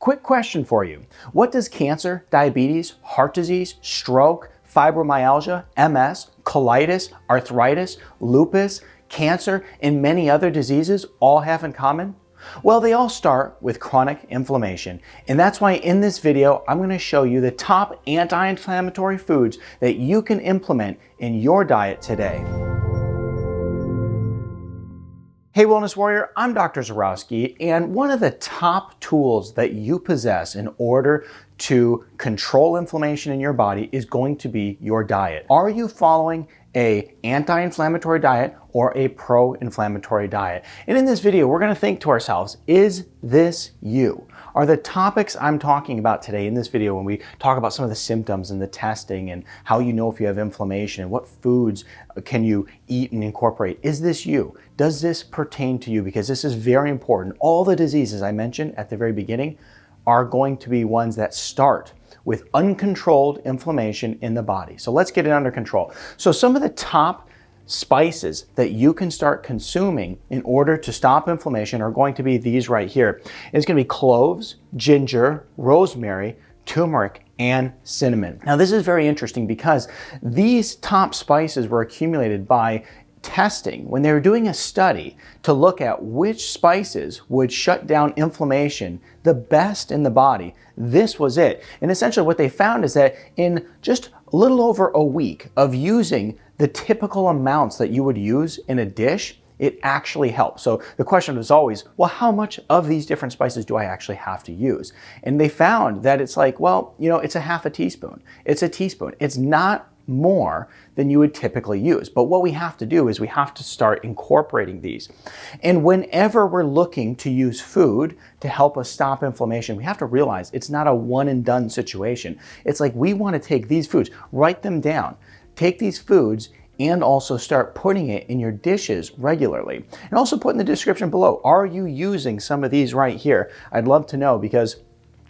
Quick question for you. What does cancer, diabetes, heart disease, stroke, fibromyalgia, MS, colitis, arthritis, lupus, cancer, and many other diseases all have in common? Well, they all start with chronic inflammation. And that's why in this video, I'm going to show you the top anti-inflammatory foods that you can implement in your diet today. Hey Wellness Warrior, I'm Dr. Zyrowski, and one of the top tools that you possess in order to control inflammation in your body is going to be your diet. Are you following an anti-inflammatory diet or a pro-inflammatory diet? And in this video, we're going to think to ourselves, is this you? Are the topics I'm talking about today in this video, when we talk about some of the symptoms and the testing and how you know if you have inflammation and what foods can you eat and incorporate, is this you? Does this pertain to you? Because this is very important. All the diseases I mentioned at the very beginning are going to be ones that start with uncontrolled inflammation in the body. So let's get it under control. So some of the top spices that you can start consuming in order to stop inflammation are going to be these right here. It's going to be cloves, ginger, rosemary, turmeric, and cinnamon. Now this is very interesting because these top spices were accumulated by testing when they were doing a study to look at which spices would shut down inflammation the best in the body. This was it. And essentially what they found is that in just a little over a week of using the typical amounts that you would use in a dish, it actually helps. So the question is always, well, how much of these different spices do I actually have to use? And they found that it's like, well, you know, it's a half a teaspoon. It's a teaspoon. It's not more than you would typically use. But what we have to do is we have to start incorporating these. And whenever we're looking to use food to help us stop inflammation, we have to realize it's not a one and done situation. It's like we want to take these foods, write them down, take these foods and also start putting it in your dishes regularly. And also put in the description below, are you using some of these right here? I'd love to know because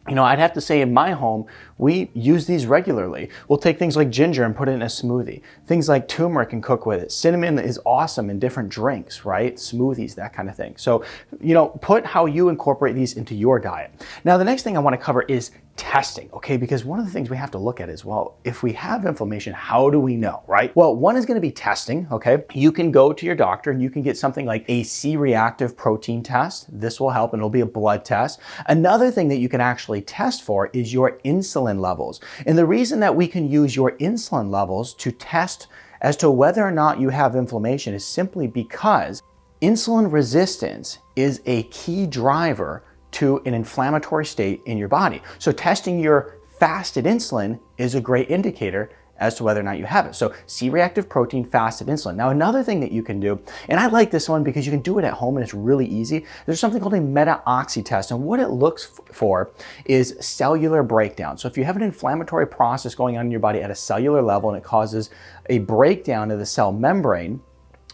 you know, I'd have to say in my home, we use these regularly. We'll take things like ginger and put it in a smoothie. Things like turmeric and cook with it. Cinnamon is awesome in different drinks, right? Smoothies, that kind of thing. So, you know, put how you incorporate these into your diet. Now, the next thing I want to cover is testing, okay? Because one of the things we have to look at is, well, if we have inflammation, how do we know, right? Well, one is going to be testing, okay? You can go to your doctor and you can get something like a C-reactive protein test. This will help and it'll be a blood test. Another thing that you can actually test for is your insulin levels. And the reason that we can use your insulin levels to test as to whether or not you have inflammation is simply because insulin resistance is a key driver to an inflammatory state in your body. So testing your fasted insulin is a great indicator as to whether or not you have it. So C-reactive protein, fasted insulin. Now another thing that you can do, and I like this one because you can do it at home and it's really easy, there's something called a meta-oxy test, and what it looks for is cellular breakdown. So if you have an inflammatory process going on in your body at a cellular level and it causes a breakdown of the cell membrane,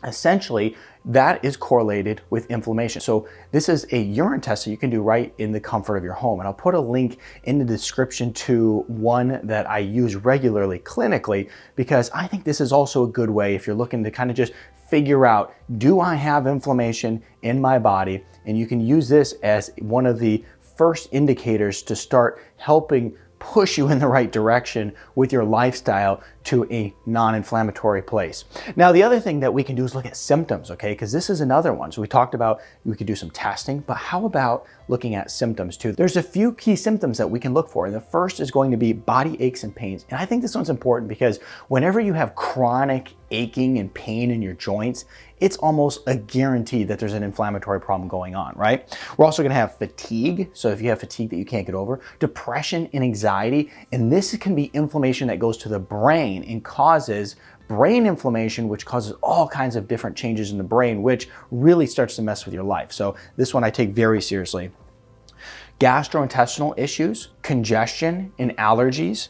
essentially that is correlated with inflammation. So this is a urine test that you can do right in the comfort of your home. And I'll put a link in the description to one that I use regularly clinically, because I think this is also a good way if you're looking to kind of just figure out, do I have inflammation in my body? And you can use this as one of the first indicators to start helping push you in the right direction with your lifestyle to a non-inflammatory place. Now, the other thing that we can do is look at symptoms, okay? Because this is another one. So we talked about we could do some testing, but how about looking at symptoms too? There's a few key symptoms that we can look for. And the first is going to be body aches and pains. And I think this one's important because whenever you have chronic aching and pain in your joints, it's almost a guarantee that there's an inflammatory problem going on, right? We're also gonna have fatigue. So if you have fatigue that you can't get over, depression and anxiety, and this can be inflammation that goes to the brain and causes brain inflammation, which causes all kinds of different changes in the brain, which really starts to mess with your life. So this one I take very seriously. Gastrointestinal issues, congestion and allergies,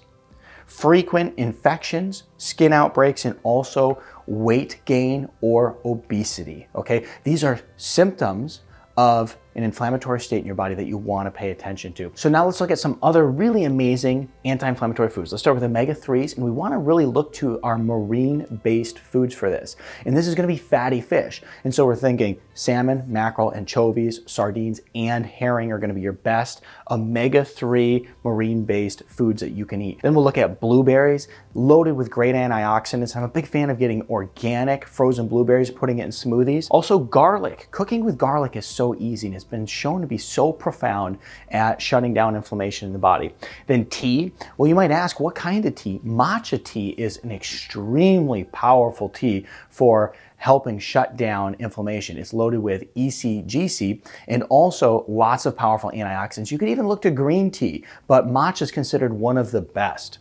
frequent infections, skin outbreaks, and also weight gain or obesity, okay? These are symptoms of an inflammatory state in your body that you want to pay attention to. So now let's look at some other really amazing anti-inflammatory foods. Let's start with omega-3s, and we want to really look to our marine-based foods for this. And this is going to be fatty fish. And so we're thinking salmon, mackerel, anchovies, sardines, and herring are going to be your best omega-3 marine-based foods that you can eat. Then we'll look at blueberries, loaded with great antioxidants. I'm a big fan of getting organic frozen blueberries, putting it in smoothies. Also garlic. Cooking with garlic is so easy and it's been shown to be so profound at shutting down inflammation in the body. Then tea. Well, you might ask, what kind of tea? Matcha tea is an extremely powerful tea for helping shut down inflammation. It's loaded with ECGC and also lots of powerful antioxidants. You could even look to green tea, but matcha is considered one of the best.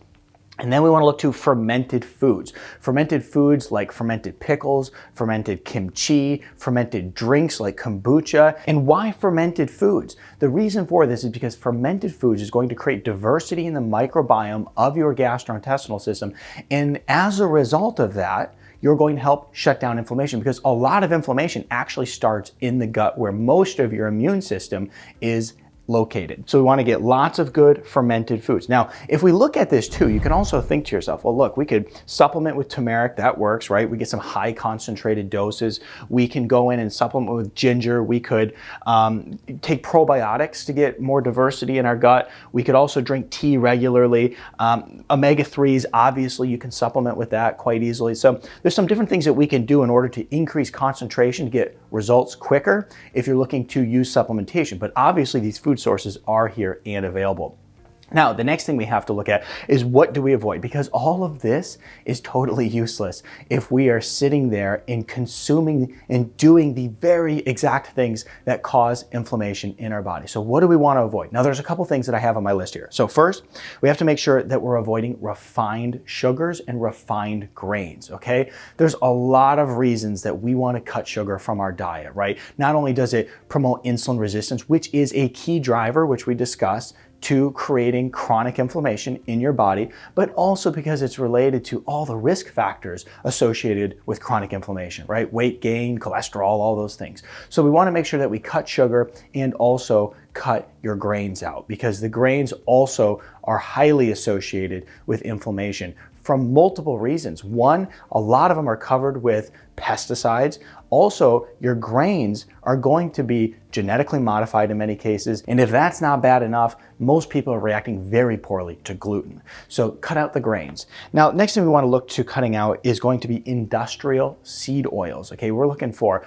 And then we want to look to fermented foods. Fermented foods like fermented pickles, fermented kimchi, fermented drinks like kombucha. And why fermented foods? The reason for this is because fermented foods is going to create diversity in the microbiome of your gastrointestinal system. And as a result of that, you're going to help shut down inflammation, because a lot of inflammation actually starts in the gut where most of your immune system is located. So we want to get lots of good fermented foods. Now, if we look at this too, you can also think to yourself, well, look, we could supplement with turmeric, that works, right? We get some high concentrated doses. We can go in and supplement with ginger. We could take probiotics to get more diversity in our gut. We could also drink tea regularly. Omega-3s, obviously, you can supplement with that quite easily. So there's some different things that we can do in order to increase concentration to get results quicker if you're looking to use supplementation. But obviously, these food sources are here and available. Now, the next thing we have to look at is, what do we avoid? Because all of this is totally useless if we are sitting there and consuming and doing the very exact things that cause inflammation in our body. So what do we want to avoid? Now, there's a couple things that I have on my list here. So first, we have to make sure that we're avoiding refined sugars and refined grains, okay? There's a lot of reasons that we want to cut sugar from our diet, right? Not only does it promote insulin resistance, which is a key driver, which we discussed, to creating chronic inflammation in your body, but also because it's related to all the risk factors associated with chronic inflammation, right? Weight gain, cholesterol, all those things. So we want to make sure that we cut sugar and also cut your grains out, because the grains also are highly associated with inflammation from multiple reasons. One, a lot of them are covered with pesticides. Also, your grains are going to be genetically modified in many cases. And if that's not bad enough, most people are reacting very poorly to gluten. So cut out the grains. Now, next thing we want to look to cutting out is going to be industrial seed oils. Okay, we're looking for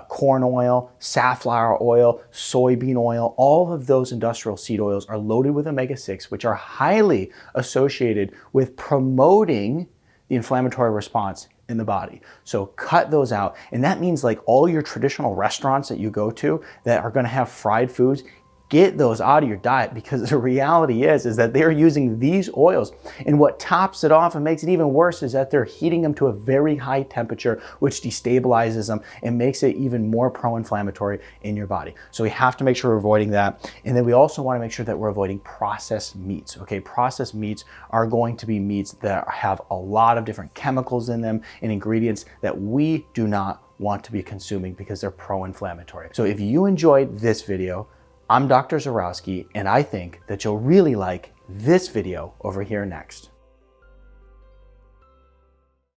corn oil, safflower oil, soybean oil. All of those industrial seed oils are loaded with omega-6, which are highly associated with promoting the inflammatory response in the body. So cut those out. And that means like all your traditional restaurants that you go to that are going to have fried foods, get those out of your diet, because the reality is that they're using these oils. And what tops it off and makes it even worse is that they're heating them to a very high temperature, which destabilizes them and makes it even more pro-inflammatory in your body. So we have to make sure we're avoiding that. And then we also want to make sure that we're avoiding processed meats. Okay, processed meats are going to be meats that have a lot of different chemicals in them and ingredients that we do not want to be consuming because they're pro-inflammatory. So if you enjoyed this video, I'm Dr. Zyrowski, and I think that you'll really like this video over here next.